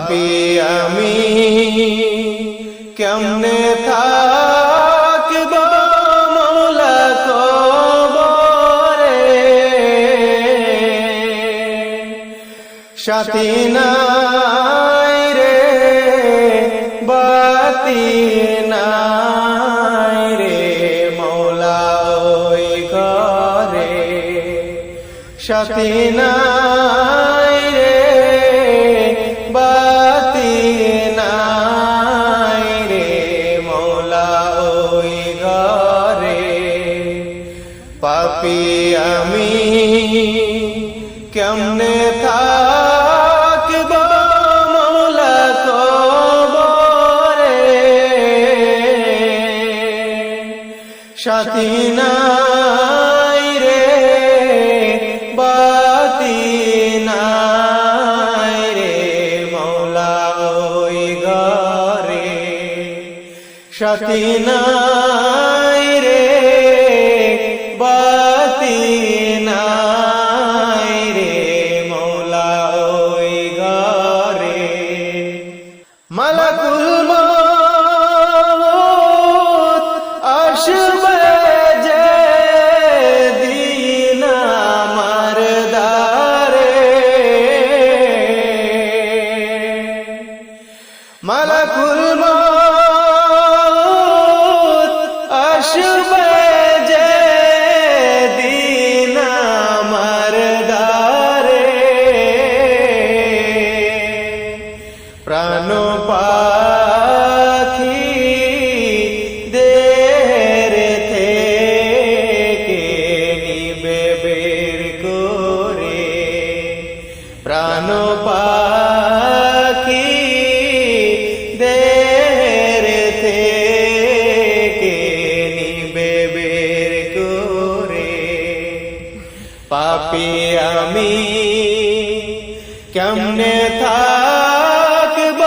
পাপী আমি কেমনে থাকব মওলা কবরে, সাথী নাই রে বাতি নাই রে মওলা ওই ঘরে, সাথী নাই রে বাতি নাই রে মওলা ওই ঘরে। পাপী আমি কেমনে থাকব মওলা কবরে, সাথী নাই রে বাতি নাই রে মওলা ওই ঘরে, সাথী নাই রে বাতি নাই রে মওলা ওই ঘরে। মালাকুল মউত আসবে যে দিন আমার দ্বারে, মালাকুল মউত আসবে যে দিন আমার দ্বারে, প্রাণ পাখি দেহের থেকে নিবে বের করে, প্রাণ পাখি দেহের থেকে নিবে বের করে। পাপী আমি কেমনে থাকব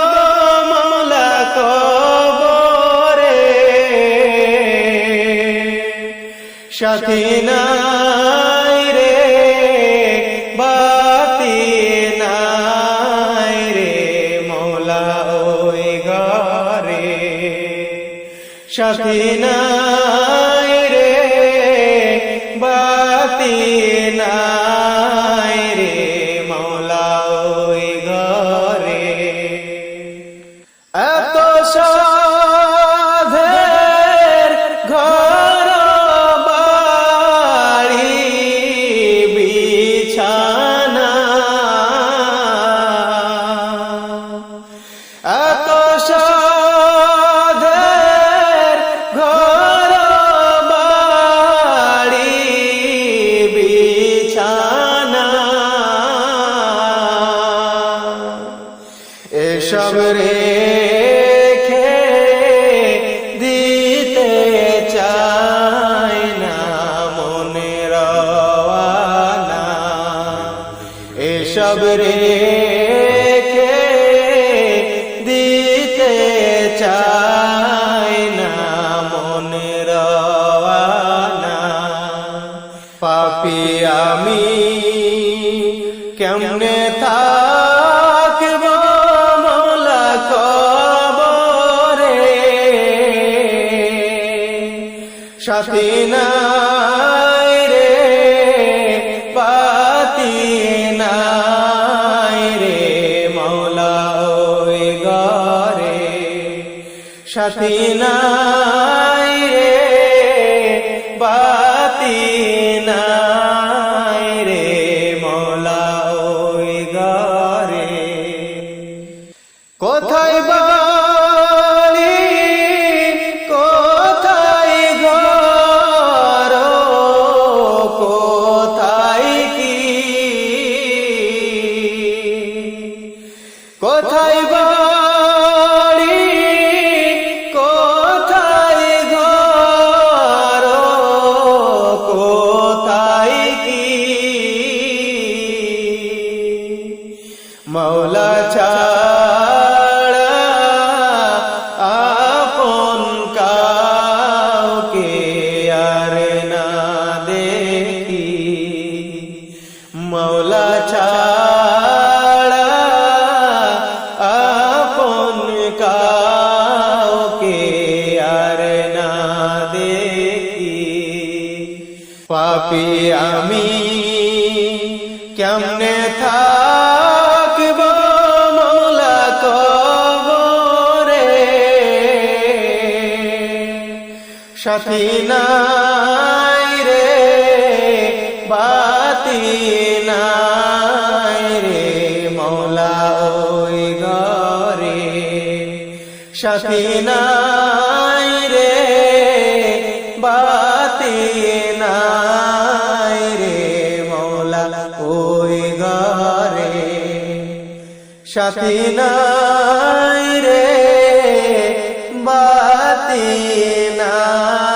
মওলা কবরে, সাথী নাই রে বাতি নাই রে মওলা ওই ঘরে, সাথী নাই রে বাতি নাই রে মওলা ওই ঘরে। এত সাধের ঘর বাড়ি বিছানা, এত সাধের ঘর বাড়ি বিছানা, এসব রেখে দিতে চাই না মনে রওয়ানা, এসব রেখে দিতে চাই না মনে রওয়ানা। পাপী আমি কেমনে থাকব মওলা কবরে, সাথী নাই রে বাতি নাই রে মওলা ওই ঘরে, সাথী নাই রে বাতি নাই রে মওলা ওই ঘরে। কোথায় বাড়ি কোথায় ঘর, কোথায় কি, কোথায় বাড়ি কোথায় ঘর, কোথায় কি, মওলা ছাড়া আপন কাউকে আর না দেখি, মওলা ছাড়া পাপী আমি কেমনে থাকব মৌলা কবরে, সাথী নাই রে বাতি নাই রে মৌলা ওই ঘরে, সাথী নাই রে বাতি নাই রে মৌলা ওই ঘরে, সাথী নাই রে বাতি নাই।